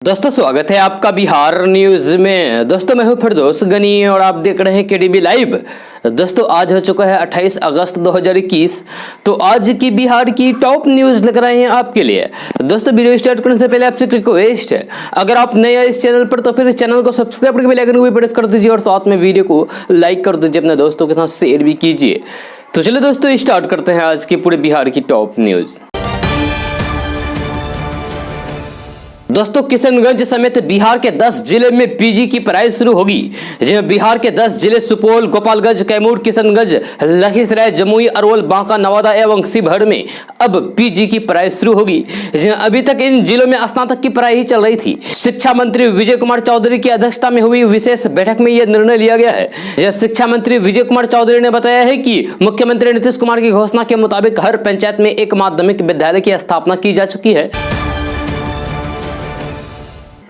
दोस्तों स्वागत है आपका बिहार न्यूज में। दोस्तों मैं हूं फिरदौस गनी और आप देख रहे हैं केडीबी लाइव। दोस्तों आज हो चुका है 28 अगस्त 2021। तो आज की बिहार की टॉप न्यूज लेकर आए हैं आपके लिए। दोस्तों वीडियो स्टार्ट करने से पहले आपसे एक रिक्वेस्ट है, अगर आप नए हैं इस चैनल पर तो फिर इस चैनल को सब्सक्राइब करके बेल आइकन को भी प्रेस कर दीजिए और साथ में वीडियो को लाइक कर दीजिए, अपने दोस्तों के साथ शेयर भी कीजिए। तो चलिए दोस्तों स्टार्ट करते हैं आज की पूरे बिहार की टॉप न्यूज। दोस्तों किशनगंज समेत बिहार के 10 जिले में पीजी की पढ़ाई शुरू होगी। जिसमें बिहार के 10 जिले सुपौल, गोपालगंज, कैमूर, किशनगंज, लखीसराय, जमुई, अरवल, बांका, नवादा एवं शिवहर में अब पीजी की पढ़ाई शुरू होगी। अभी तक इन जिलों में स्नातक की पढ़ाई ही चल रही थी। शिक्षा मंत्री विजय कुमार चौधरी की अध्यक्षता में हुई विशेष बैठक में यह निर्णय लिया गया है। शिक्षा मंत्री विजय कुमार चौधरी ने बताया है कि मुख्यमंत्री नीतीश कुमार की घोषणा के मुताबिक हर पंचायत में एक माध्यमिक विद्यालय की स्थापना की जा चुकी है।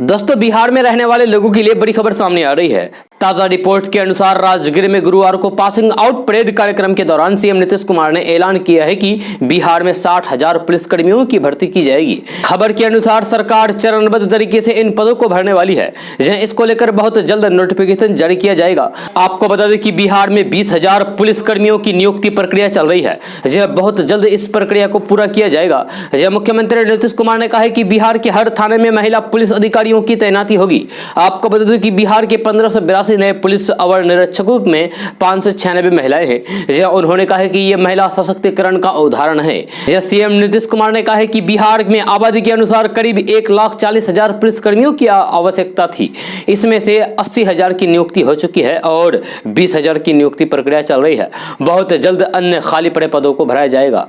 दोस्तों बिहार में रहने वाले लोगों के लिए बड़ी खबर सामने आ रही है। ताजा रिपोर्ट के अनुसार राजगीर में गुरुवार को पासिंग आउट परेड कार्यक्रम के दौरान सीएम नीतीश कुमार ने ऐलान किया है कि बिहार में 60,000 पुलिसकर्मियों की भर्ती की जाएगी। खबर के अनुसार सरकार चरणबद्ध तरीके से इन पदों को भरने वाली है। इसको लेकर बहुत जल्द नोटिफिकेशन जारी किया जाएगा। आपको बता दें कि बिहार में 20,000 पुलिसकर्मियों की नियुक्ति प्रक्रिया चल रही है। बहुत जल्द इस प्रक्रिया को पूरा किया जाएगा। मुख्यमंत्री नीतीश कुमार ने कहा है कि बिहार के हर थाने में महिला पुलिस अधिकारियों की तैनाती होगी। आपको बता दें कि बिहार के 1582 नए पुलिस अवर निरीक्षकों में 596 महिलाएं हैं। उन्होंने कहा है कि यह महिला सशक्तिकरण का उदाहरण है। सीएम नीतीश कुमार ने कहा है कि बिहार में आबादी के अनुसार करीब 1,40,000 पुलिसकर्मियों की आवश्यकता थी। इसमें से 80,000 की नियुक्ति हो चुकी है और 20,000 की नियुक्ति प्रक्रिया चल रही है। बहुत जल्द अन्य खाली पड़े पदों को भराया जाएगा।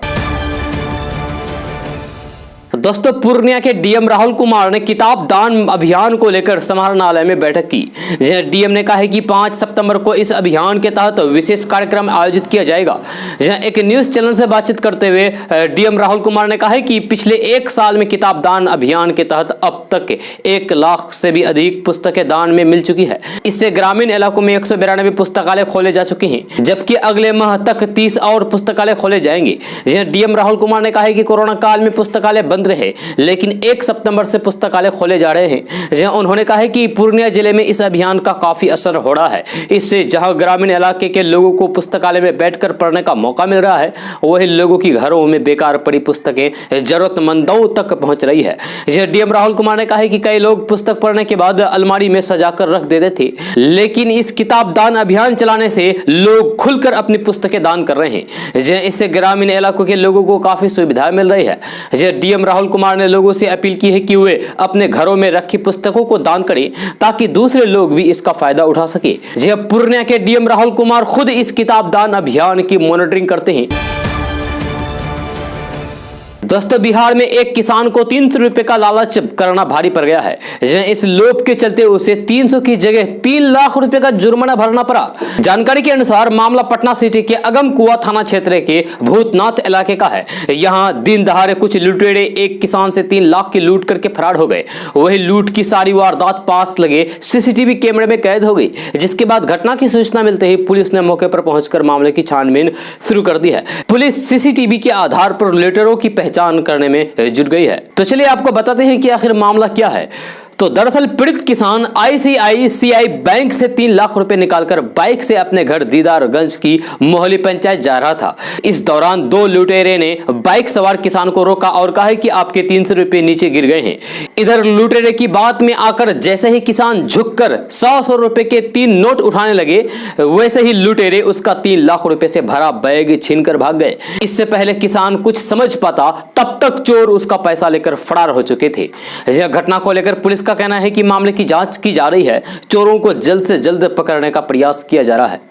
दोस्तों पूर्णिया के डीएम राहुल कुमार ने किताब दान अभियान को लेकर समाहरणालय में बैठक की। डीएम ने कहा है कि 5 सितंबर को इस अभियान के तहत विशेष कार्यक्रम आयोजित किया जाएगा। एक न्यूज चैनल से बातचीत करते हुए डीएम राहुल कुमार ने कहा है कि पिछले 1 साल में किताब दान अभियान के तहत अब तक 1 लाख से भी अधिक पुस्तकें दान में मिल चुकी है। इससे ग्रामीण इलाकों में 192 पुस्तकालय खोले जा चुके हैं, जबकि अगले माह तक 30 और पुस्तकालय खोले जाएंगे। डीएम राहुल कुमार ने कहा है कि कोरोना काल में पुस्तकालय बंद रहे, लेकिन 1 सितंबर से पुस्तकालय खोले जा रहे हैं। उन्होंने कहा है कि पूर्णिया जिले में इस अभियान का काफी असर हो रहा है। इससे जहां ग्रामीण इलाके के लोगों को पुस्तकालय में बैठकर पढ़ने का मौका मिल रहा है, वही लोगों की घरों में बेकार पड़ी पुस्तकें जरूरतमंदों तक पहुंच रही है। डीएम राहुल कुमार ने कहा है कि कई लोग पुस्तक पढ़ने के बाद अलमारी में सजाकर रख देते थे, लेकिन इस किताब दान अभियान चलाने से लोग खुलकर अपनी पुस्तकें दान कर रहे हैं। इससे ग्रामीण इलाकों के लोगों को काफी सुविधा मिल रही है। डीएम राहुल कुमार ने लोगों से अपील की है कि वे अपने घरों में रखी पुस्तकों को दान करें ताकि दूसरे लोग भी इसका फायदा उठा सके। पूर्णिया के डीएम राहुल कुमार खुद इस किताब दान अभियान की मॉनिटरिंग करते हैं। दोस्तों बिहार में एक किसान को 300 रुपए का लालच करना भारी पड़ गया है। इस लोभ के चलते उसे 300 की जगह 3 लाख रुपए का जुर्माना भरना पड़ा। जानकारी के अनुसार मामला पटना सिटी के अगम कुआ थाना क्षेत्र के भूतनाथ इलाके का है। यहाँ दिन दहाड़े कुछ लुटेरे एक किसान से 3 लाख की लूट करके फरार हो गए। वही लूट की सारी वारदात पास लगे सीसीटीवी कैमरे में कैद हो गई, जिसके बाद घटना की सूचना मिलते ही पुलिस ने मौके पर पहुंचकर मामले की छानबीन शुरू कर दी है। पुलिस सीसीटीवी के आधार पर लुटेरों की पहचान करने में जुट गई है। तो चलिए आपको बताते हैं कि आखिर मामला क्या है। तो दरअसल पीड़ित किसान आईसीआईसीआई बैंक से 3 लाख रुपए निकालकर बाइक से अपने घर दीदारगंज की मोहली पंचायत जा रहा था। इस दौरान 2 लुटेरे ने बाइक सवार किसान को रोका और कहा कि आपके 300 रुपए नीचे गिर गए हैं। इधर लुटेरे की बात में आकर जैसे ही किसान झुककर 100 रुपए के 3 नोट उठाने लगे, वैसे ही लुटेरे उसका 3 लाख रुपए से भरा बैग छीनकर भाग गए। इससे पहले किसान कुछ समझ पाता तब तक चोर उसका पैसा लेकर फरार हो चुके थे। यह घटना को लेकर पुलिस का कहना है कि मामले की जांच की जा रही है। चोरों को जल्द से जल्द पकड़ने का प्रयास किया जा रहा है।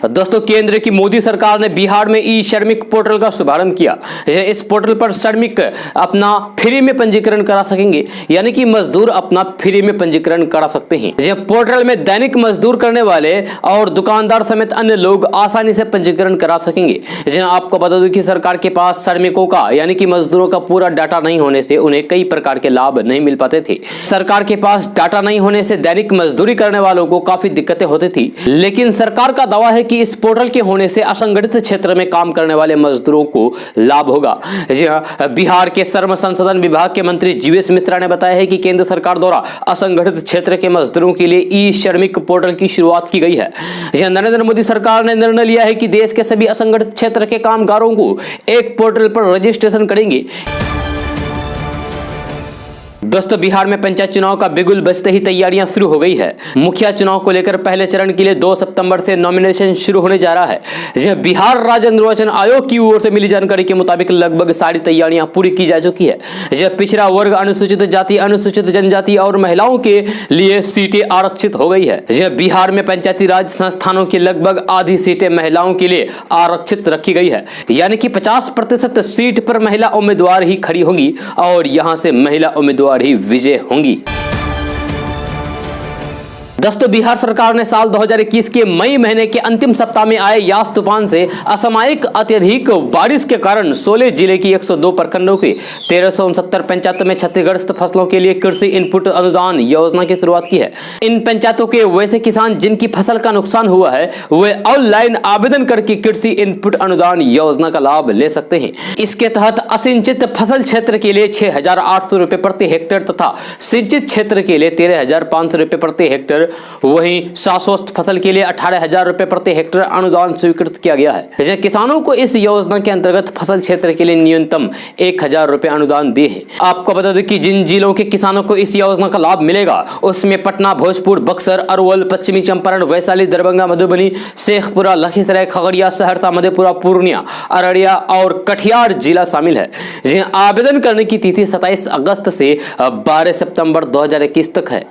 दोस्तों केंद्र की मोदी सरकार ने बिहार में ई श्रमिक पोर्टल का शुभारंभ किया। इस पोर्टल पर श्रमिक अपना फ्री में पंजीकरण करा सकेंगे, यानी कि मजदूर अपना फ्री में पंजीकरण करा सकते हैं। यह पोर्टल में दैनिक मजदूर करने वाले और दुकानदार समेत अन्य लोग आसानी से पंजीकरण करा सकेंगे। आपको बता दूं कि सरकार के पास श्रमिकों का यानी कि मजदूरों का पूरा डाटा नहीं होने से उन्हें कई प्रकार के लाभ नहीं मिल पाते थे। सरकार के पास डाटा नहीं होने से दैनिक मजदूरी करने वालों को काफी दिक्कतें होती थी, लेकिन सरकार का दावा है कि कि इस पोर्टल के होने से असंगठित क्षेत्र में काम करने वाले मजदूरों को लाभ होगा। जी हाँ, बिहार के श्रम संसाधन विभाग के मंत्री जीवेश मिश्रा ने बताया है कि केंद्र सरकार द्वारा असंगठित क्षेत्र के मजदूरों के लिए ई श्रमिक पोर्टल की शुरुआत की गई है। यह नरेंद्र मोदी सरकार ने निर्णय लिया है कि देश के सभी असंगठित क्षेत्र के कामगारों को एक पोर्टल पर रजिस्ट्रेशन करेंगे। दोस्तों, बिहार में पंचायत चुनाव का बिगुल बजते ही तैयारियां शुरू हो गई है। मुखिया चुनाव को लेकर पहले चरण के लिए 2 सितंबर से नॉमिनेशन शुरू होने जा रहा है। यह बिहार राज्य निर्वाचन आयोग की ओर से मिली जानकारी के मुताबिक लगभग सारी तैयारियां पूरी की जा चुकी है। यह पिछड़ा वर्ग, अनुसूचित जाति, अनुसूचित जनजाति और महिलाओं के लिए सीटें आरक्षित हो गई है। यह बिहार में पंचायती राज संस्थानों की लगभग आधी सीटें महिलाओं के लिए आरक्षित रखी गई है, यानी कि 50% सीट पर महिला उम्मीदवार ही खड़ी होंगी और यहां से महिला उम्मीदवार ही विजय होंगी। दोस्तों, बिहार सरकार ने साल 2021 के मई महीने के अंतिम सप्ताह में आए यास तूफान से असामयिक अत्यधिक बारिश के कारण 16 जिले की 102 प्रखंडों के 1369 पंचायतों में क्षतिग्रस्त फसलों के लिए कृषि इनपुट अनुदान योजना की शुरुआत की है। इन पंचायतों के वैसे किसान जिनकी फसल का नुकसान हुआ है वे ऑनलाइन आवेदन करके कृषि इनपुट अनुदान योजना का लाभ ले सकते हैं। इसके तहत असिंचित फसल क्षेत्र के लिए 6,800 रुपए प्रति हेक्टेयर तथा सिंचित क्षेत्र के लिए 13,500 रुपए प्रति हेक्टेयर, वहीं शाश्वत फसल के लिए 18,000 रुपए प्रति हेक्टेयर अनुदान स्वीकृत किया गया है। किसानों को इस योजना के अंतर्गत फसल क्षेत्र के लिए न्यूनतम 1,000 रुपए अनुदान दिए हैं। आपको बता दें कि जिन जिलों के किसानों को इस योजना का लाभ मिलेगा उसमें पटना, भोजपुर, बक्सर, अरवल, पश्चिमी चंपारण, वैशाली, दरभंगा, मधुबनी, शेखपुरा, लखीसराय, खगड़िया, सहरसा, मधेपुरा, पूर्णिया, अररिया और कटिहार जिला शामिल है। जिन्हें आवेदन करने की तिथि 27 अगस्त से 12 सितंबर 2021 तक है।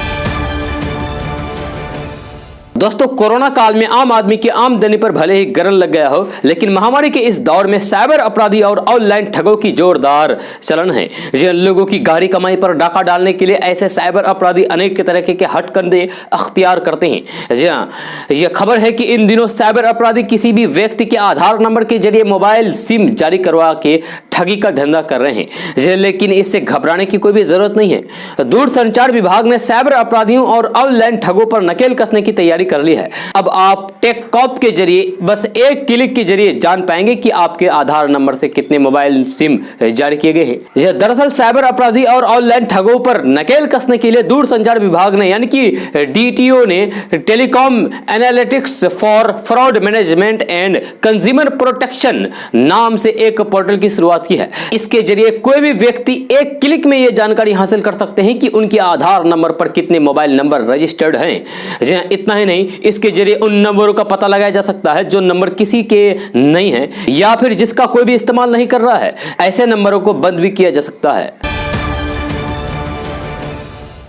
दोस्तों, कोरोना काल में आम आदमी की आमदनी पर भले ही गरन लग गया हो, लेकिन महामारी के इस दौर में साइबर अपराधी और ऑनलाइन ठगों की जोरदार चलन है। जिन लोगों की गाढ़ी कमाई पर डाका डालने के लिए ऐसे साइबर अपराधी अनेक तरह के हथकंडे अख्तियार करते हैं। जी हाँ, यह खबर है कि इन दिनों साइबर अपराधी किसी भी व्यक्ति के आधार नंबर के जरिए मोबाइल सिम जारी करवा के ठगी का धंधा कर रहे हैं। लेकिन इससे घबराने की कोई भी जरूरत नहीं है। दूरसंचार विभाग ने साइबर अपराधियों और ऑनलाइन ठगों पर नकेल कसने की तैयारी कर ली है। अब आप टेककॉप के जरिए बस एक क्लिक के जरिए जान पाएंगे कि आपके आधार नंबर से कितने मोबाइल सिम जारी किए गए हैं। यह दरअसल साइबर अपराधी और ऑनलाइन ठगों पर नकेल कसने के लिए दूरसंचार विभाग ने यानी कि डीटीओ ने telecom analytics for fraud management and consumer protection नाम से एक पोर्टल की शुरुआत की है। इसके जरिए कोई भी व्यक्ति एक क्लिक में यह जानकारी हासिल कर सकते हैं कि उनके आधार नंबर पर कितने मोबाइल नंबर रजिस्टर्ड हैं। इतना ही नहीं, इसके जरिए उन नंबरों का पता लगाया जा सकता है जो नंबर किसी के नहीं है या फिर जिसका कोई भी इस्तेमाल नहीं कर रहा है। ऐसे नंबरों को बंद भी किया जा सकता है।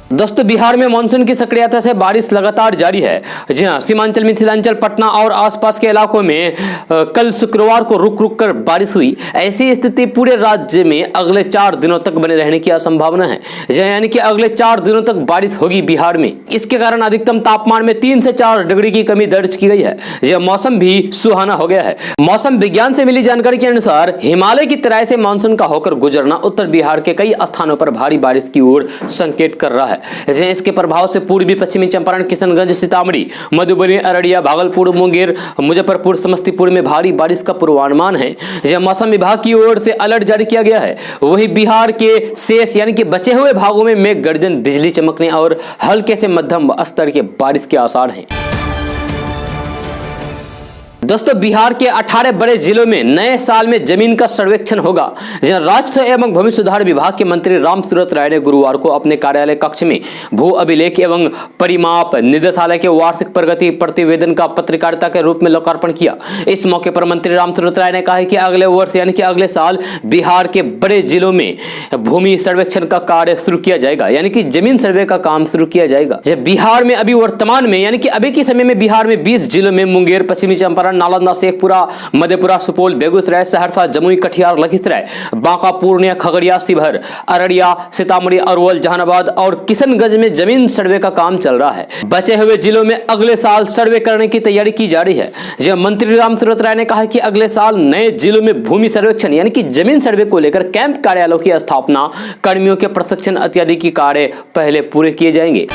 दोस्तों, बिहार में मानसून की सक्रियता से बारिश लगातार जारी है। जी हाँ, सीमांचल, मिथिलांचल, पटना और आसपास के इलाकों में कल शुक्रवार को रुक रुक कर बारिश हुई। ऐसी स्थिति पूरे राज्य में अगले 4 दिनों तक बने रहने की संभावना है। यानी कि अगले 4 दिनों तक बारिश होगी बिहार में। इसके कारण अधिकतम तापमान में 3 से 4 डिग्री की कमी दर्ज की गई है। यह मौसम भी सुहाना हो गया है। मौसम विज्ञान से मिली जानकारी के अनुसार हिमालय की तराई से मानसून का होकर गुजरना उत्तर बिहार के कई स्थानों पर भारी बारिश की ओर संकेत कर रहा है। इसके प्रभाव से पूर्वी पश्चिमी चंपारण, किशनगंज, सीतामढ़ी, मधुबनी, अररिया, भागलपुर, मुंगेर, मुजफ्फरपुर, समस्तीपुर में भारी बारिश का पूर्वानुमान है। यह मौसम विभाग की ओर से अलर्ट जारी किया गया है। वहीं बिहार के शेष यानी कि बचे हुए भागों में मेघ गर्जन, बिजली चमकने और हल्के से मध्यम स्तर के बारिश के आसार हैं। दोस्तों, बिहार के 18 बड़े जिलों में नए साल में जमीन का सर्वेक्षण होगा। राजस्व एवं भूमि सुधार विभाग के मंत्री रामसूरत राय ने गुरुवार को अपने कार्यालय कक्ष में भू अभिलेख एवं परिमाप निदेशालय के वार्षिक प्रगति प्रतिवेदन का पत्रकारिता के रूप में लोकार्पण किया। इस मौके पर मंत्री रामसूरत राय ने कहा कि अगले वर्ष यानी कि अगले साल बिहार के बड़े जिलों में भूमि सर्वेक्षण का कार्य शुरू किया जाएगा, यानी कि जमीन सर्वे का काम शुरू किया जाएगा। बिहार में अभी वर्तमान में यानी कि अभी के समय में बिहार में 20 जिलों में मुंगेर, पश्चिमी चंपारण, नालंदा, शेखपुरा, मधेपुरा, सुपौल, बेगूसराय, सहरसा, जमुई, कटिहार, लखीसराय, बांका, पूर्णिया, खगड़िया, शिवहर, अररिया, सीतामढ़ी, अरवल, जहानाबाद और किशनगंज में जमीन सर्वे का काम चल रहा है। बचे हुए जिलों में अगले साल सर्वे करने की तैयारी की जा रही है। जब मंत्री रामसूरत राय ने कहा कि अगले साल नए जिलों में भूमि सर्वेक्षण यानी कि जमीन सर्वे को लेकर कैंप कार्यालयों की स्थापना, कर्मियों के प्रशिक्षण इत्यादि की कार्य पहले पूरे किए जाएंगे।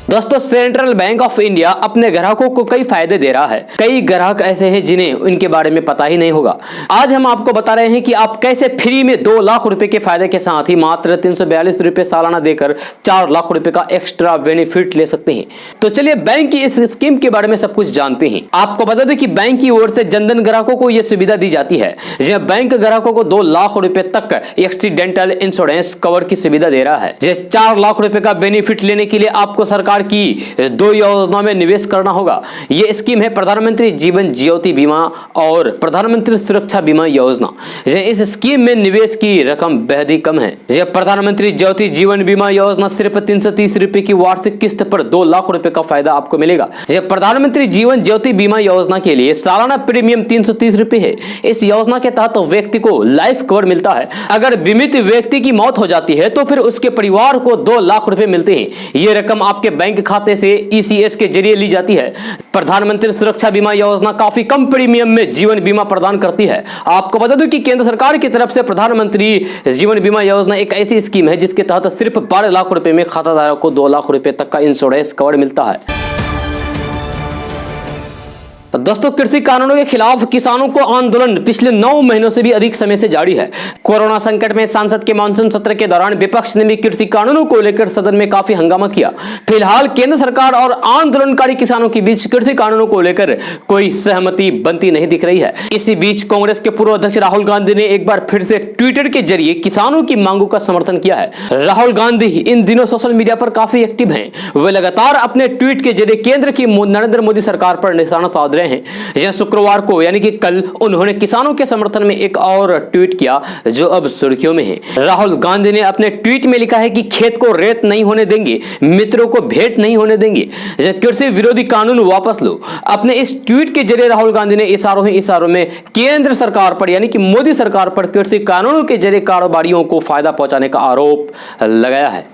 दोस्तों, सेंट्रल बैंक ऑफ इंडिया अपने ग्राहकों को कई फायदे दे रहा है। कई ग्राहक ऐसे हैं जिन्हें इनके बारे में पता ही नहीं होगा। आज हम आपको बता रहे हैं कि आप कैसे फ्री में 2 लाख रुपए के फायदे के साथ ही मात्र 342 रुपए सालाना देकर 4 लाख रुपए का एक्स्ट्रा बेनिफिट ले सकते हैं। तो चलिए बैंक की इस स्कीम के बारे में सब कुछ जानते हैं। आपको बता दें कि बैंक की ओर से जनधन ग्राहकों को यह सुविधा दी जाती है, जहां बैंक ग्राहकों को 2 लाख रुपए तक एक्सीडेंटल इंश्योरेंस कवर की सुविधा दे रहा है। 4 लाख रुपए का बेनिफिट लेने के लिए आपको सरकार की 2 योजना में निवेश करना होगा। यह स्कीम है प्रधानमंत्री जीवन ज्योति बीमा और प्रधानमंत्री सुरक्षा बीमा योजना। इस स्कीम में निवेश की रकम बेहद ही कम है। प्रधानमंत्री ज्योति जीवन बीमा योजना सिर्फ 330 रुपए की वार्षिक किस्त पर 2 लाख रुपए का फायदा आपको मिलेगा। प्रधानमंत्री जीवन ज्योति बीमा योजना के लिए सालाना प्रीमियम 330 रुपए है। इस योजना के तहत व्यक्ति को लाइफ कवर मिलता है। अगर बीमित व्यक्ति की मौत हो जाती है तो फिर उसके परिवार को 2 लाख रुपए मिलते हैं। यह रकम आपके बैंक खाते से ईसीएस के जरिए ली जाती है। प्रधानमंत्री सुरक्षा बीमा योजना काफी कम प्रीमियम में जीवन बीमा प्रदान करती है। आपको बता दूं कि केंद्र सरकार की तरफ से प्रधानमंत्री जीवन बीमा योजना एक ऐसी स्कीम है जिसके तहत सिर्फ 12 लाख रुपए में खाताधारक को 2 लाख रुपए तक का इंश्योरेंस कवर मिलता है। दोस्तों, कृषि कानूनों के खिलाफ किसानों को आंदोलन पिछले 9 महीनों से भी अधिक समय से जारी है। कोरोना संकट में संसद के मानसून सत्र के दौरान विपक्ष ने भी कृषि कानूनों को लेकर सदन में काफी हंगामा किया। फिलहाल केंद्र सरकार और आंदोलनकारी किसानों के बीच कृषि कानूनों को लेकर कोई सहमति बनती नहीं दिख रही है। इसी बीच कांग्रेस के पूर्व अध्यक्ष राहुल गांधी ने एक बार फिर से ट्विटर के जरिए किसानों की मांगों का समर्थन किया है। राहुल गांधी इन दिनों सोशल मीडिया पर काफी एक्टिव हैं। वे लगातार अपने ट्वीट के जरिए केंद्र की नरेंद्र मोदी सरकार पर निशाना साध रहे हैं। यह शुक्रवार को यानी कि कल उन्होंने किसानों के समर्थन में एक और ट्वीट किया जो अब सुर्खियों में है। राहुल गांधी ने अपने ट्वीट में लिखा है कि खेत को रेत नहीं होने देंगे, मित्रों को भेंट नहीं होने देंगे, कृषि विरोधी कानून वापस लो। अपने इस ट्वीट के जरिए राहुल गांधी ने इशारों में केंद्र सरकार पर यानी कि मोदी सरकार पर कृषि कानूनों के जरिए कारोबारियों को फायदा पहुंचाने का आरोप लगाया है।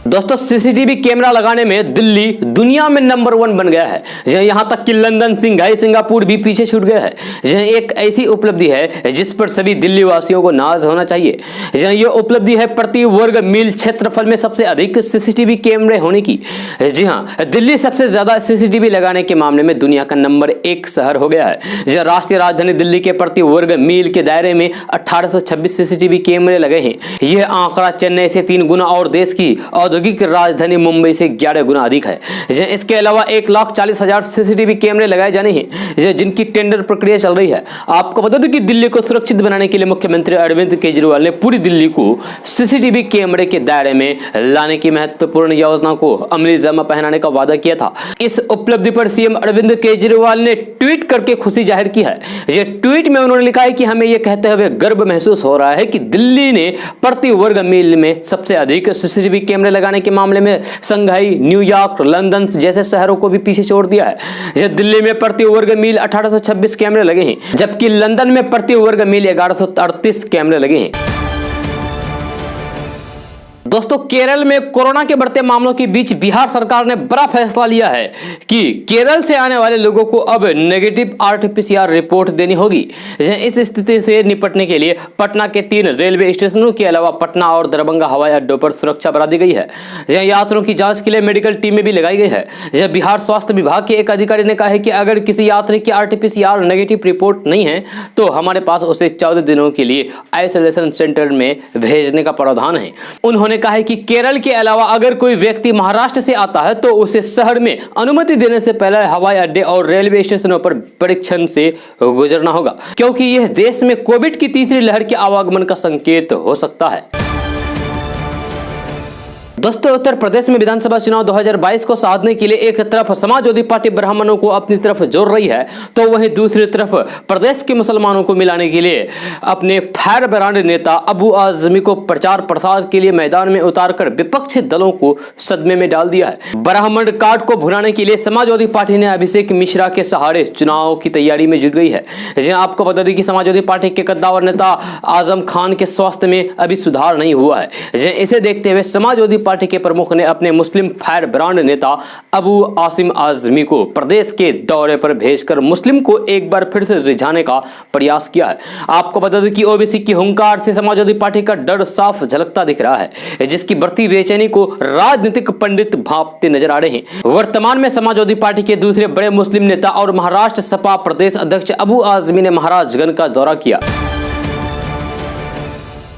दोस्तों, सीसीटीवी कैमरा लगाने में दिल्ली दुनिया में नंबर 1 बन गया है। यहां तक कि लंदन, सिंघाई, सिंगापुर भी पीछे छूट गया है। यह एक ऐसी उपलब्धि है जिस पर सभी दिल्ली वासियों को नाज होना चाहिए। यह उपलब्धि है प्रति वर्ग मील क्षेत्रफल में सबसे अधिक सीसीटीवी कैमरे होने की। जी हां, दिल्ली सबसे ज्यादा सीसीटीवी लगाने के मामले में दुनिया का नंबर 1 शहर हो गया है। राष्ट्रीय राजधानी दिल्ली के प्रति वर्ग मील के दायरे में 1826 सीसीटीवी कैमरे लगे हैं। यह आंकड़ा चेन्नई से 3 गुना और देश की औद्योगिक राजधानी मुंबई से 11 गुना अधिक है। इसके अलावा 1,40,000 सीसीटीवी कैमरे लगाए जाने हैं जिनकी टेंडर प्रक्रिया चल रही है। आपको बता दें कि दिल्ली को सुरक्षित बनाने के लिए मुख्यमंत्री अरविंद केजरीवाल ने पूरी दिल्ली को सीसीटीवी कैमरे के दायरे में लाने की महत्वपूर्ण योजना को अमली जामा पहनाने का वादा किया था। इस उपलब्धि पर सीएम अरविंद केजरीवाल ने ट्वीट करके खुशी जाहिर की है। यह ट्वीट में उन्होंने लिखा है कि हमें यह कहते हुए गर्व महसूस हो रहा है कि दिल्ली ने प्रति वर्ग मील में सबसे अधिक सीसीटीवी कैमरे लगाने के मामले में संघाई, न्यूयॉर्क, लंदन जैसे शहरों को भी पीछे छोड़ दिया है। दिल्ली में प्रति वर्ग मील 1826 कैमरे लगे हैं, जबकि लंदन में प्रति वर्ग मील 1138 कैमरे लगे हैं। दोस्तों, केरल में कोरोना के बढ़ते मामलों के बीच बिहार सरकार ने बड़ा फैसला लिया है कि केरल से आने वाले लोगों को अब नेगेटिव आरटीपीसीआर रिपोर्ट देनी होगी। इस स्थिति से निपटने के लिए पटना के 3 रेलवे स्टेशनों के अलावा पटना और दरभंगा हवाई अड्डों पर सुरक्षा बढ़ा दी गई है। यात्रियों की जांच के लिए मेडिकल टीमें भी लगाई गई है। बिहार स्वास्थ्य विभाग के एक अधिकारी ने कहा है कि अगर किसी यात्री की आरटीपीसीआर नेगेटिव रिपोर्ट नहीं है तो हमारे पास उसे 14 दिनों के लिए आइसोलेशन सेंटर में भेजने का प्रावधान है। उन्होंने कहा है कि केरल के अलावा अगर कोई व्यक्ति महाराष्ट्र से आता है तो उसे शहर में अनुमति देने से पहले हवाई अड्डे और रेलवे स्टेशनों पर परीक्षण से गुजरना होगा, क्योंकि यह देश में कोविड की तीसरी लहर के आवागमन का संकेत हो सकता है। दोस्तों, उत्तर प्रदेश में विधानसभा चुनाव 2022 को साधने के लिए एक तरफ समाजवादी पार्टी ब्राह्मणों को अपनी तरफ जोड़ रही है तो वहीं दूसरी तरफ प्रदेश के मुसलमानों को मिलाने के लिए अपने फायर ब्रांड नेता अबू आजमी को प्रचार प्रसार के लिए मैदान में उतारकर विपक्षी दलों को सदमे में डाल दिया है। ब्राह्मण कार्ड को भुनाने के लिए समाजवादी पार्टी ने अभिषेक मिश्रा के सहारे चुनाव की तैयारी में जुट गई है। आपको बता दें कि समाजवादी पार्टी के कद्दावर नेता आजम खान के स्वास्थ्य में अभी सुधार नहीं हुआ है। इसे देखते हुए समाजवादी पार्टी के प्रमुख ने अपने मुस्लिम फायर ब्रांड नेता अबू आसिम आजमी को प्रदेश के दौरे पर भेजकर मुस्लिम को एक बार फिर से रिझाने का प्रयास किया है। आपको बता दें कि ओबीसी की हुंकार से समाजवादी पार्टी का डर साफ झलकता दिख रहा है, जिसकी बढ़ती बेचैनी को राजनीतिक पंडित भांपते नजर आ रहे हैं। वर्तमान में समाजवादी पार्टी के दूसरे बड़े मुस्लिम नेता और महाराष्ट्र सपा प्रदेश अध्यक्ष अबू आजमी ने महाराजगंज का दौरा किया।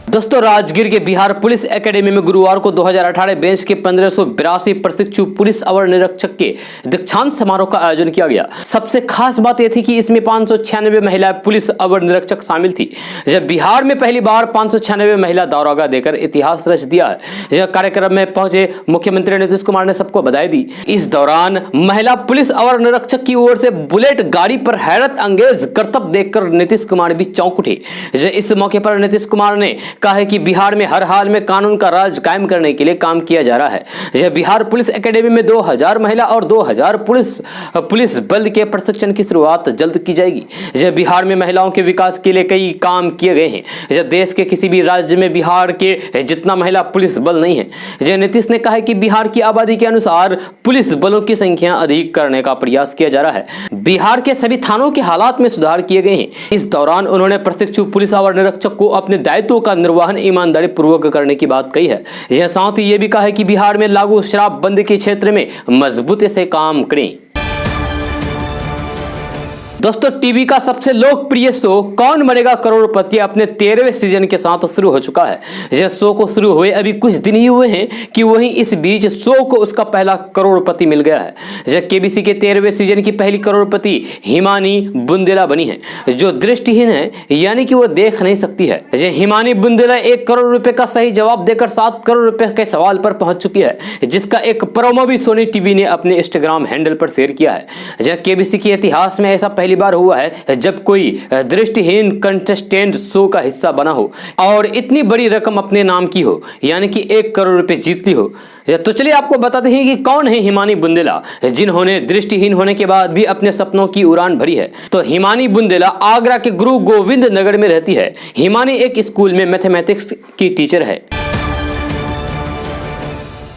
दोस्तों, राजगीर के बिहार पुलिस एकेडमी में गुरुवार को 2018 बेंच के 1582 प्रशिक्षु पुलिस अवर निरीक्षक के दीक्षांत समारोह का आयोजन किया गया। सबसे खास बात यह थी कि इसमें 596 महिला पुलिस अवर निरीक्षक शामिल थी। जब बिहार में पहली बार 596 महिला दारोगा देकर इतिहास रच दिया है। यह कार्यक्रम में पहुंचे मुख्यमंत्री नीतीश कुमार ने सबको बधाई दी। इस दौरान महिला पुलिस अवर निरीक्षक की ओर से बुलेट गाड़ी पर हैरत अंगेज करतब देखकर नीतीश कुमार भी चौंक उठे। इस मौके पर नीतीश कुमार ने कहा है कि बिहार में हर हाल में कानून का राज कायम करने के लिए काम किया जा रहा है। यह बिहार पुलिस एकेडमी में 2000 महिला और 2000 पुलिस बल के प्रशिक्षण की शुरुआत जल्द की जाएगी। यह बिहार में महिलाओं के विकास के लिए कई काम किए गए हैं। यह देश के किसी भी राज्य में बिहार के जितना महिला पुलिस बल नहीं है। यह नीतीश ने कहा है कि बिहार की आबादी के अनुसार पुलिस बलों की संख्या अधिक करने का प्रयास किया जा रहा है। बिहार के सभी थानों के हालात में सुधार किए गए हैं। इस दौरान उन्होंने प्रशिक्षु पुलिस अवर निरीक्षक को अपने दायित्वों का निर्वहन ईमानदारी पूर्वक करने की बात कही है। यह साथ ही यह भी कहा है कि बिहार में लागू शराबबंदी के क्षेत्र में मजबूती से काम करें। दोस्तों, टीवी का सबसे लोकप्रिय शो कौन बनेगा करोड़पति अपने 13वें सीजन के साथ शुरू हो चुका है। यह शो को शुरू हुए अभी कुछ दिन ही हुए हैं कि वहीं इस बीच शो को उसका पहला करोड़पति मिल गया है। यह केबीसी के 13वें सीजन की पहली करोड़पति हिमानी बुंदेला बनी है, जो दृष्टिहीन है, यानी कि वो देख नहीं सकती है। यह हिमानी बुंदेला 1 करोड़ रुपए का सही जवाब देकर 7 करोड़ रुपए के सवाल पर पहुंच चुकी है, जिसका एक प्रोमो भी सोनी टीवी ने अपने इंस्टाग्राम हैंडल पर शेयर किया है। यह केबीसी के इतिहास में ऐसा पहली बार हुआ है जब कोई दृष्टिहीन कंटेस्टेंट शो का हिस्सा बना हो और इतनी बड़ी रकम अपने नाम की हो, यानी कि 1 करोड़ रुपए जीत ली हो। तो चलिए आपको बताते हैं कि कौन है हिमानी बुंदेला, जिन्होंने दृष्टिहीन होने के बाद भी अपने सपनों की उड़ान भरी है। तो हिमानी बुंदेला आगरा के गुरु गोविंद नगर में रहती है। हिमानी एक स्कूल में मैथमेटिक्स की टीचर है।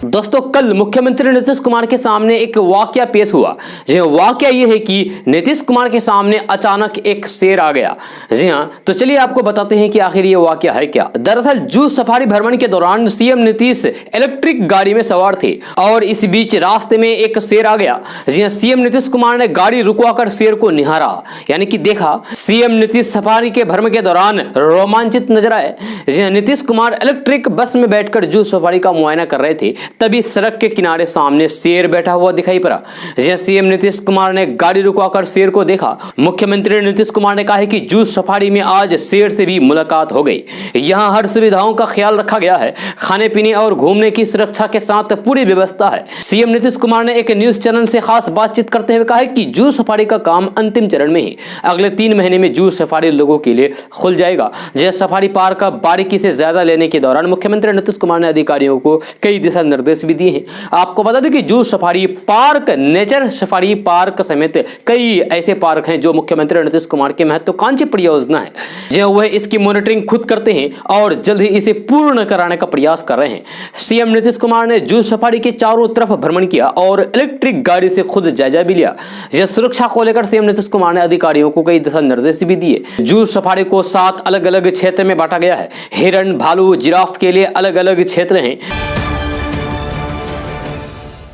दोस्तों, कल मुख्यमंत्री नीतीश कुमार के सामने एक वाकया पेश हुआ। जी हाँ, वाकया यह है कि नीतीश कुमार के सामने अचानक एक शेर आ गया। जी हाँ, तो चलिए आपको बताते हैं कि आखिर ये वाकया है क्या। दरअसल जू सफारी भ्रमण के दौरान सीएम नीतीश इलेक्ट्रिक गाड़ी में सवार थे और इस बीच रास्ते में एक शेर आ गया। जी हाँ, सीएम नीतीश कुमार ने गाड़ी रुकवाकर शेर को निहारा, यानी कि देखा। सीएम नीतीश सफारी के भ्रमण के दौरान रोमांचित नजर आए। जी हाँ, नीतीश कुमार इलेक्ट्रिक बस में बैठकर जू सफारी का मुआयना कर रहे थे, तभी सड़क के किनारे सामने शेर बैठा हुआ दिखाई पड़ा। सीएम नीतीश कुमार ने गाड़ी रुकवाकर शेर को देखा। मुख्यमंत्री नीतीश कुमार ने कहा है कि जू सफारी में आज शेर से भी मुलाकात हो गई। यहां हर सुविधाओं का ख्याल रखा गया है। खाने पीने और घूमने की सुरक्षा के साथ पूरी व्यवस्था है। सीएम नीतीश कुमार ने एक न्यूज चैनल से खास बातचीत करते हुए कहा है कि जू सफारी का काम अंतिम चरण में है। अगले 3 महीने में जू सफारी लोगों के लिए खुल जाएगा। सफारी पार्क का बारीकी से ज्यादा लेने के दौरान मुख्यमंत्री नीतीश कुमार ने अधिकारियों को कई दिशा निर्देश भी दिए हैं। आपको बता दें कि zoo safari park, nature safari park समेत कई ऐसे पार्क हैं जो मुख्यमंत्री नीतीश कुमार की महत्वाकांक्षी परियोजना है। जो वह इसकी मॉनिटरिंग खुद करते हैं और जल्द ही इसे पूर्ण कराने का प्रयास कर रहे हैं। सीएम नीतीश कुमार ने जू सफारी के चारों तरफ भ्रमण किया और इलेक्ट्रिक गाड़ी से खुद जायजा भी लिया। सुरक्षा को लेकर सीएम नीतीश कुमार ने अधिकारियों को कई दिशा निर्देश भी दिए। जू सफारी को 7 अलग अलग क्षेत्र में बांटा गया है। हिरण, भालू, जिराफ के लिए अलग अलग क्षेत्र हैं।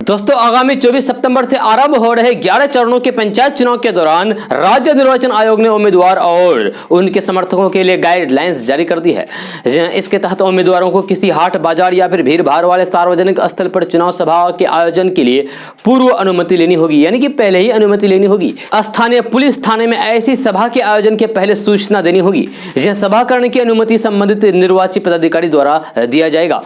दोस्तों, आगामी 24 सितंबर से आरंभ हो रहे 11 चरणों के पंचायत चुनाव के दौरान राज्य निर्वाचन आयोग ने उम्मीदवार और उनके समर्थकों के लिए गाइडलाइंस जारी कर दी है। इसके तहत उम्मीदवारों को किसी हाट, बाजार या फिर भीड़ भाड़ वाले सार्वजनिक स्थल पर चुनाव सभा के आयोजन के लिए पूर्व अनुमति लेनी होगी, यानी कि पहले ही अनुमति लेनी होगी। स्थानीय पुलिस थाने में ऐसी सभा के आयोजन के पहले सूचना देनी होगी। सभा करने की अनुमति संबंधित निर्वाचित पदाधिकारी द्वारा दिया जाएगा।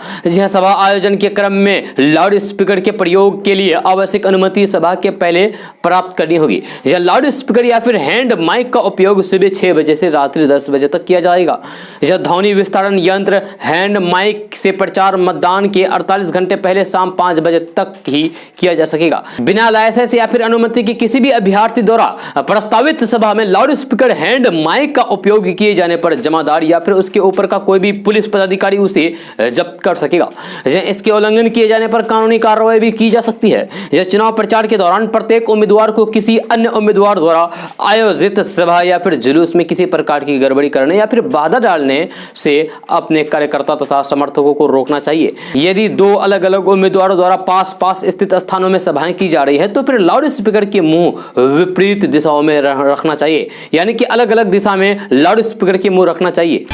सभा आयोजन के क्रम में लाउड स्पीकर के प्रयोग उपयोग के लिए आवश्यक अनुमति सभा के पहले प्राप्त करनी होगी। यह लाउड स्पीकर या फिर हैंड माइक का उपयोग सुबह 6 बजे से रात्रि 10 बजे तक किया जाएगा। यह ध्वनि विस्तारण यंत्र हैंड माइक से प्रचार मतदान के 48 घंटे पहले शाम 5 बजे तक ही किया जा सकेगा। बिना लाइसेंस या फिर अनुमति के किसी भी अभ्यर्थी द्वारा प्रस्तावित सभा में लाउड स्पीकर हैंड माइक का उपयोग किए जाने पर जमादार या फिर उसके ऊपर का कोई भी पुलिस पदाधिकारी उसे जब्त कर सकेगा। इसके उल्लंघन किए जाने पर कानूनी कार्रवाई भी की जा सकती है। यह चुनाव प्रचार के दौरान प्रत्येक उम्मीदवार को किसी अन्य उम्मीदवार द्वारा आयोजित सभा या फिर जुलूस में किसी प्रकार की गड़बड़ी करने या फिर बाधा डालने से अपने कार्यकर्ता तथा समर्थकों को रोकना चाहिए। यदि दो अलग अलग उम्मीदवारों द्वारा पास स्थित स्थानों में सभाएं की जा रही है तो फिर लाउड स्पीकर के मुंह विपरीत दिशाओं में रखना चाहिए, यानी कि अलग अलग दिशा में लाउड स्पीकर के मुंह रखना चाहिए।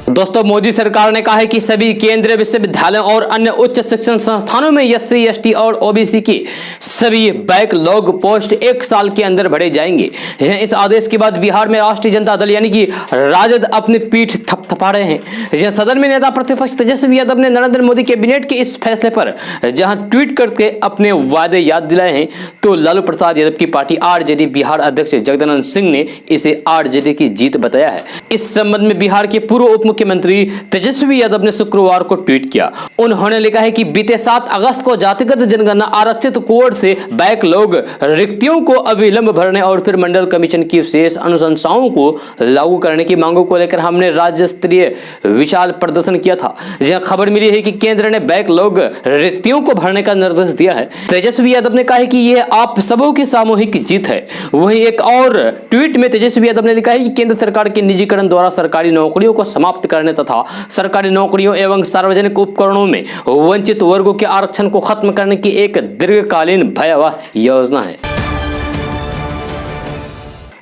दोस्तों, मोदी सरकार ने कहा है कि सभी केंद्रीय विश्वविद्यालयों और अन्य उच्च शिक्षण संस्थानों में SC, ST और OBC की सभी बैकलॉग पोस्ट 1 साल के अंदर भरे जाएंगे। इस आदेश के बाद बिहार में राष्ट्रीय जनता दल यानी कि राजद अपनी पीठ थपथपा रहे हैं। सदन में नेता प्रतिपक्ष तेजस्वी यादव ने नरेंद्र मोदी कैबिनेट के इस फैसले पर जहां ट्वीट करके अपने वादे याद दिलाए हैं, तो लालू प्रसाद यादव की पार्टी RJD बिहार अध्यक्ष जगदानंद सिंह ने इसे RJD की जीत बताया है। इस संबंध में बिहार के पूर्व उप मुख्यमंत्री तेजस्वी यादव ने शुक्रवार को ट्वीट किया। उन्होंने लिखा है कि बीते 7 अगस्त को जातिगत जनगणना आरक्षित कोड से बैकलॉग रिक्तियों को अविलंब भरने और फिर मंडल कमीशन की शेष अनुशंसाओं को लागू करने की मांगों को लेकर हमने राज्य स्तरीय विशाल प्रदर्शन किया था। जहां खबर मिली है कि केंद्र ने बैकलॉग रिक्तियों को भरने का निर्देश दिया है। तेजस्वी यादव ने कहा है कि यह आप सबों की सामूहिक जीत है। वहीं एक और ट्वीट में तेजस्वी यादव ने लिखा है कि केंद्र सरकार के निजीकरण द्वारा सरकारी नौकरियों को समाप्त करने तथा सरकारी नौकरियों एवं सार्वजनिक उपकरणों में वंचित वर्गों के आरक्षण को खत्म करने की एक दीर्घकालीन भयावह योजना है।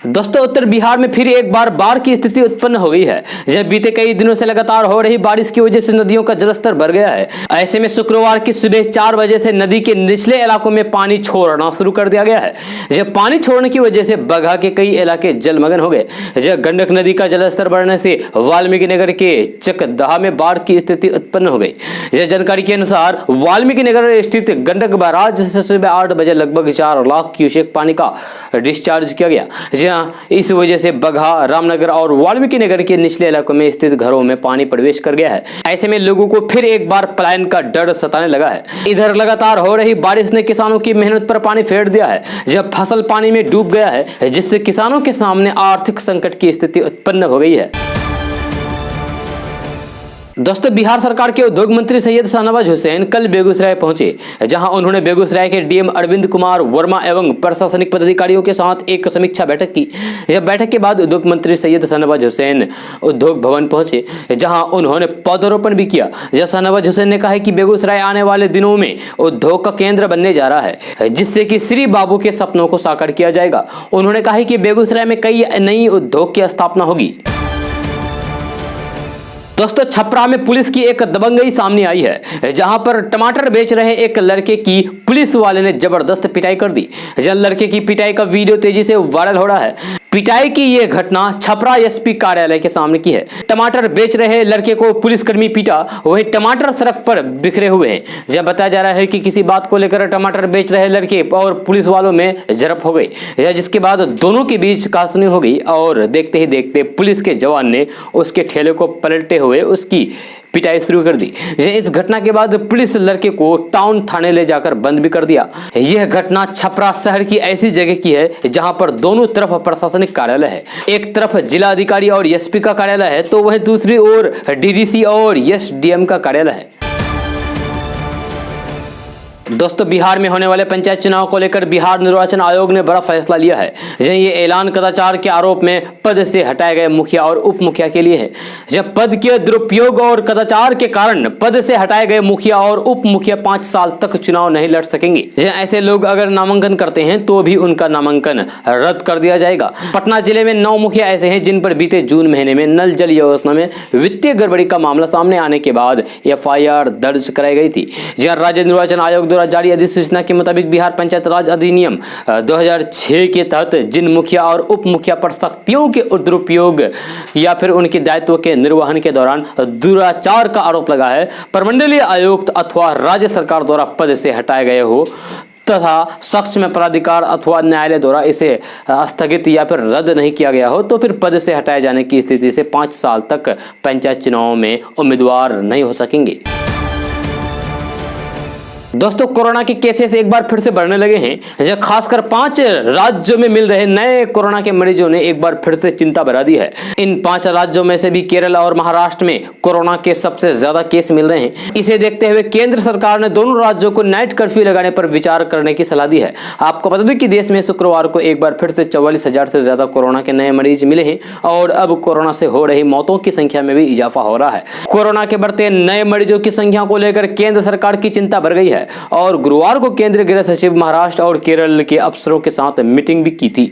दोस्तों, उत्तर बिहार में फिर एक बार बाढ़ की स्थिति उत्पन्न हो गई है। जब बीते कई दिनों से लगातार हो रही बारिश की वजह से नदियों का जलस्तर बढ़ गया है। ऐसे में शुक्रवार की सुबह 4 बजे से नदी के निचले इलाकों में पानी छोड़ना शुरू कर दिया गया है। जब पानी छोड़ने की वजह से बगहा के कई इलाके जलमग्न हो गए। जब गंडक नदी का जलस्तर बढ़ने से वाल्मीकि नगर के चकदहा में बाढ़ की स्थिति उत्पन्न हो गई। यह जानकारी के अनुसार वाल्मीकि नगर स्थित गंडक बैराज से सुबह 8 बजे लगभग 4 लाख क्यूसेक पानी का डिस्चार्ज किया गया। इस वजह से बगहा, रामनगर और वाल्मीकि नगर के निचले इलाकों में स्थित घरों में पानी प्रवेश कर गया है। ऐसे में लोगों को फिर एक बार पलायन का डर सताने लगा है। इधर लगातार हो रही बारिश ने किसानों की मेहनत पर पानी फेर दिया है। जब फसल पानी में डूब गया है, जिससे किसानों के सामने आर्थिक संकट की स्थिति उत्पन्न हो गई है। दोस्तों, बिहार सरकार के उद्योग मंत्री सैयद शाहनवाज हुसैन कल बेगूसराय पहुंचे, जहां उन्होंने बेगूसराय के DM अरविंद कुमार वर्मा एवं प्रशासनिक पदाधिकारियों के साथ एक समीक्षा बैठक की। यह बैठक के बाद उद्योग मंत्री सैयद शाहनवाज हुसैन उद्योग भवन पहुंचे, जहां उन्होंने पौधरोपण भी किया। शाहनवाज हुसैन ने कहा कि बेगूसराय आने वाले दिनों में उद्योग का केंद्र बनने जा रहा है, जिससे कि श्री बाबू के सपनों को साकार किया जाएगा। उन्होंने कहा कि बेगूसराय में कई नई उद्योग की स्थापना होगी। दोस्तों, छपरा में पुलिस की एक दबंगई सामने आई है, जहां पर टमाटर बेच रहे एक लड़के की पुलिस वाले ने जबरदस्त पिटाई कर दी। लड़के की पिटाई का वीडियो तेजी से वायरल हो रहा है। पिटाई की यह घटना छपरा SP कार्यालय के सामने की है। टमाटर बेच रहे लड़के को पुलिसकर्मी पीटा, वहीं टमाटर सड़क पर बिखरे हुए हैं। जब बताया जा रहा है कि किसी बात को लेकर टमाटर बेच रहे लड़के और पुलिस वालों में झड़प हो गई, जिसके बाद दोनों के बीच कहासुनी हो गई और देखते ही देखते पुलिस के जवान ने उसके ठेले को पलटते हुए उसकी पिटाई शुरू कर दी। इस घटना के बाद पुलिस लड़के को टाउन थाने ले जाकर बंद भी कर दिया। यह घटना छपरा शहर की ऐसी जगह की है जहां पर दोनों तरफ प्रशासनिक कार्यालय है। एक तरफ जिला अधिकारी और SP का कार्यालय है, तो वहीं दूसरी ओर DDC और SDM का कार्यालय है। दोस्तों, बिहार में होने वाले पंचायत चुनाव को लेकर बिहार निर्वाचन आयोग ने बड़ा फैसला लिया है। ये ऐलान कदाचार के आरोप में पद से हटाए गए मुखिया और उप मुखिया के लिए है। जब पद के दुरुपयोग और कदाचार के कारण पद से हटाए गए मुखिया और उप मुखिया 5 साल तक चुनाव नहीं लड़ सकेंगे। ऐसे लोग अगर नामांकन करते हैं तो भी उनका नामांकन रद्द कर दिया जाएगा। पटना जिले में 9 मुखिया ऐसे हैं जिन पर बीते जून महीने में नल जल योजना में वित्तीय गड़बड़ी का मामला सामने आने के बाद FIR दर्ज कराई गई थी। जहाँ राज्य निर्वाचन आयोग द्वारा जारी अधिसूचना के मुताबिक बिहार पंचायत राज अधिनियम 2006 के तहत जिन मुखिया और उप मुखिया पर शक्तियों के दुरुपयोग या फिर उनके दायित्व के निर्वहन के दौरान दुराचार का आरोप लगा है, प्रमंडलीय आयुक्त अथवा राज्य सरकार द्वारा पद से हटाए गए हो तथा शख्स में प्राधिकार अथवा न्यायालय द्वारा इसे स्थगित या फिर रद्द नहीं किया गया हो, तो फिर पद से हटाए जाने की स्थिति से 5 साल तक पंचायत चुनाव में उम्मीदवार नहीं हो सकेंगे। दोस्तों, कोरोना के केसेस एक बार फिर से बढ़ने लगे हैं। खासकर 5 राज्यों में मिल रहे नए कोरोना के मरीजों ने एक बार फिर से चिंता बढ़ा दी है। इन 5 राज्यों में से भी केरल और महाराष्ट्र में कोरोना के सबसे ज्यादा केस मिल रहे हैं। इसे देखते हुए केंद्र सरकार ने दोनों राज्यों को नाइट कर्फ्यू लगाने पर विचार करने की सलाह दी है। आपको बता दें कि देश में शुक्रवार को एक बार फिर से 44,000 से ज्यादा कोरोना के नए मरीज मिले हैं और अब कोरोना से हो रही मौतों की संख्या में भी इजाफा हो रहा है। कोरोना के बढ़ते नए मरीजों की संख्या को लेकर केंद्र सरकार की चिंता बढ़ गई है और गुरुवार को केंद्रीय गृह सचिव महाराष्ट्र और केरल के अफसरों के साथ मीटिंग भी की थी।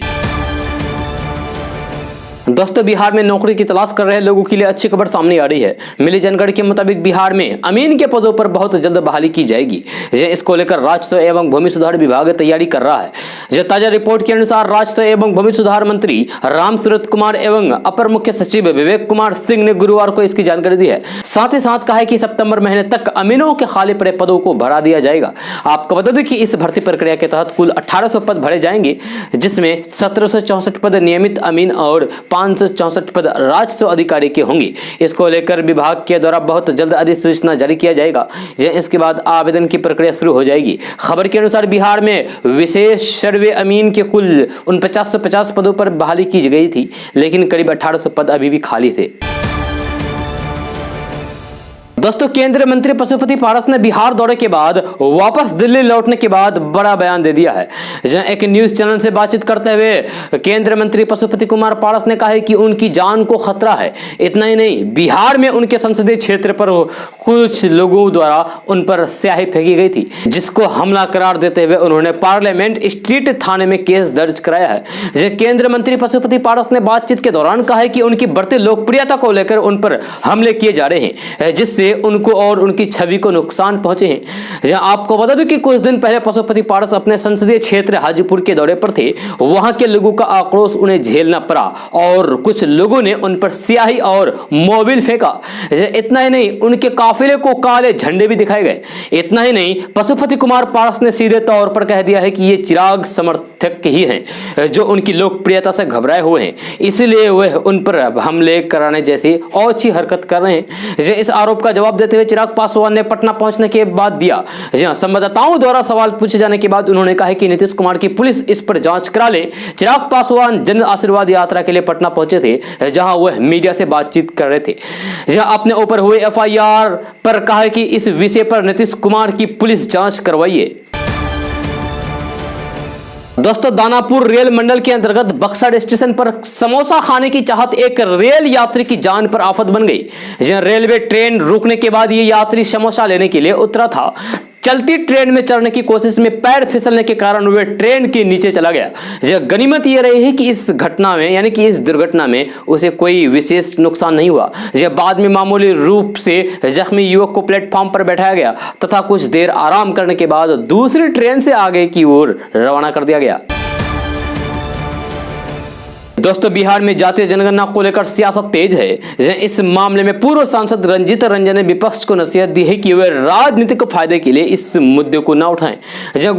दोस्तों, बिहार में नौकरी की तलाश कर रहे लोगों के लिए अच्छी खबर सामने आ रही है। मिली जानकारी के मुताबिक बिहार में अमीन के पदों पर बहुत जल्द बहाली की जाएगी। इसको लेकर राजस्व एवं भूमि सुधार विभाग तैयारी कर रहा है। ताजा रिपोर्ट के अनुसार राजस्व एवं भूमि सुधार मंत्री रामसूरत कुमार एवं अपर मुख्य सचिव विवेक कुमार सिंह ने गुरुवार को इसकी जानकारी दी है। साथ ही साथ कहा है कि सितंबर महीने तक अमीनों के खाली पड़े पदों को भरा दिया जाएगा। आपको बता दें कि इस भर्ती प्रक्रिया के तहत कुल 1800 पद भरे जाएंगे, जिसमें 1764 पद नियमित अमीन और 564 पद राजस्व अधिकारी के होंगे। इसको लेकर विभाग के द्वारा बहुत जल्द अधिसूचना जारी किया जाएगा। इसके बाद आवेदन की प्रक्रिया शुरू हो जाएगी। खबर के अनुसार बिहार में विशेष सर्वे अमीन के कुल 4950 पदों पर बहाली की गई थी, लेकिन करीब 1800 पद अभी भी खाली थे। दोस्तों, केंद्रीय मंत्री पशुपति पारस ने बिहार दौरे के बाद वापस दिल्ली लौटने के बाद बड़ा बयान दे दिया है। एक न्यूज चैनल से बातचीत करते हुए केंद्रीय मंत्री पशुपति कुमार पारस ने कहा है कि उनकी जान को खतरा है। इतना ही नहीं, बिहार में उनके संसदीय क्षेत्र पर कुछ लोगों द्वारा उन पर स्याही फेंकी गई थी, जिसको हमला करार देते हुए उन्होंने पार्लियामेंट स्ट्रीट थाने में केस दर्ज कराया है। केंद्रीय मंत्री पशुपति पारस ने बातचीत के दौरान कहा है कि उनकी बढ़ती लोकप्रियता को लेकर उन पर हमले किए जा रहे हैं, जिससे उनको और उनकी छवि को नुकसान पहुंचे हैं। आपको बता दूं कि कुछ दिन पहले पशुपति पारस अपने संसदीय क्षेत्र हाजीपुर के दौरे पर थे। वहां के लोगों का आक्रोश उन्हें झेलना पड़ा और कुछ लोगों ने उन पर स्याही और मोबिल फेंका। इतना ही नहीं, उनके काफिले को काले झंडे भी दिखाए गए। इतना ही नहीं, पशुपति कुमार पारस ने सीधे तौर पर कह दिया है कि ये चिराग समर्थक ही हैं जो उनकी लोकप्रियता से घबराए हुए हैं, इसलिए वह उन पर हमले कराने जैसी औची हरकत कर रहे हैं। इस आरोप का जवाब देते हुए चिराग पासवान ने पटना पहुंचने के बाद दिया। संवाददाताओं द्वारा सवाल पूछे जाने के बाद उन्होंने कहा कि नीतीश कुमार की पुलिस इस पर जांच करा ले। चिराग पासवान जन आशीर्वाद यात्रा के लिए पटना पहुंचे थे, जहां वह मीडिया से बातचीत कर रहे थे। अपने ऊपर हुए एफआईआर पर कहा कि इस विषय पर नीतीश कुमार की पुलिस जांच करवाइए। दोस्तों, दानापुर रेल मंडल के अंतर्गत बक्सर स्टेशन पर समोसा खाने की चाहत एक रेल यात्री की जान पर आफत बन गई। रेलवे ट्रेन रुकने के बाद ये यात्री समोसा लेने के लिए उतरा था। चलती ट्रेन में चढ़ने की कोशिश में पैर फिसलने के कारण वह ट्रेन के नीचे चला गया। गनीमत यह रही है कि इस घटना में यानी कि इस दुर्घटना में उसे कोई विशेष नुकसान नहीं हुआ। बाद में मामूली रूप से जख्मी युवक को प्लेटफॉर्म पर बैठाया गया तथा कुछ देर आराम करने के बाद दूसरी ट्रेन से आगे की ओर रवाना कर दिया गया। दोस्तों, बिहार में जातीय जनगणना को लेकर सियासत तेज है। इस मामले में पूर्व सांसद रंजीत रंजन ने विपक्ष को नसीहत दी है कि वे राजनीतिक फायदे के लिए इस मुद्दे को न उठाएं।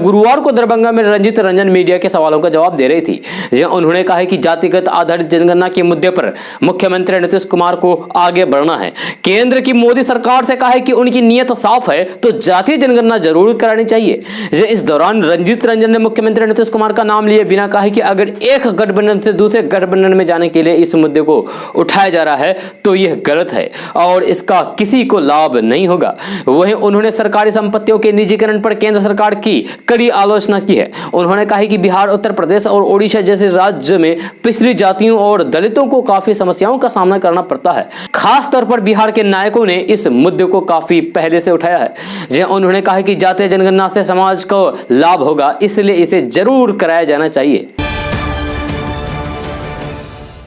गुरुवार को दरभंगा में रंजीत रंजन मीडिया के सवालों का जवाब दे रही थी। उन्होंने कहा है कि जातिगत आधारित जनगणना के मुद्दे पर मुख्यमंत्री नीतीश कुमार को आगे बढ़ना है। केंद्र की मोदी सरकार से कहा है कि उनकी नीयत साफ है तो जातीय जनगणना जरूर करानी चाहिए। इस दौरान रंजीत रंजन ने मुख्यमंत्री नीतीश कुमार का नाम लिए बिना कहा कि अगर एक गठबंधन से दूसरे गठबंधन में जाने के लिए इस मुद्दे को उठाया जा रहा है तो यह गलत है और इसका किसी को लाभ नहीं होगा। वहीं उन्होंने सरकारी संपत्तियों के निजीकरण पर केंद्र सरकार की कड़ी आलोचना की है। उन्होंने कहा कि बिहार, उत्तर प्रदेश और ओडिशा जैसे राज्य में पिछड़ी जातियों और दलितों को काफी समस्याओं का सामना करना पड़ता है। खास तौर पर बिहार के नायकों ने इस मुद्दे को काफी पहले से उठाया है। उन्होंने कहा कि जातीय जनगणना से समाज को लाभ होगा, इसलिए इसे जरूर कराया जाना चाहिए।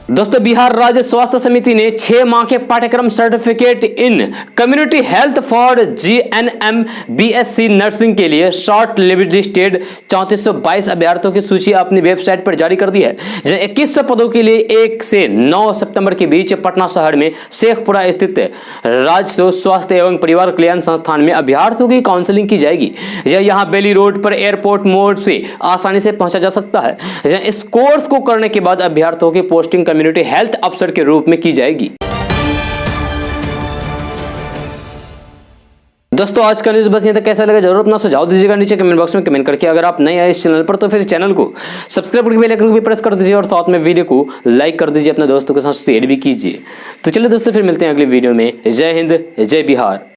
दोस्तों बिहार राज्य स्वास्थ्य समिति ने 6 माह के पाठ्यक्रम certificate in community health for GNM BSc nursing के लिए शॉर्ट लिस्टेड 3422 अभ्यर्थियों की सूची अपनी वेबसाइट पर जारी कर दी है। जिन 2100 पदों के लिए 1 से 9 सितंबर के बीच पटना शहर में शेखपुरा स्थित राज्य स्वास्थ्य एवं परिवार कल्याण संस्थान में अभ्यर्थियों की काउंसलिंग की जाएगी। यहाँ बेली रोड पर एयरपोर्ट मोड़ से आसानी से पहुंचा जा सकता है। इस कोर्स को करने के बाद अभ्यर्थियों की पोस्टिंग कम्युनिटी हेल्थ अफसर के रूप में की जाएगी। दोस्तों आज का न्यूज़ बस यहाँ तक। कैसा लगा जरूर अपना सुझाव दीजिएगा नीचे कमेंट बॉक्स में कमेंट करके। अगर आप नए आए इस चैनल पर तो फिर चैनल को सब्सक्राइब करके बेल आइकन को भी प्रेस कर दीजिए और साथ में वीडियो को लाइक कर दीजिए, अपने दोस्तों के साथ शेयर भी कीजिए। तो चलिए दोस्तों फिर मिलते हैं अगली वीडियो में। जय हिंद, जय बिहार।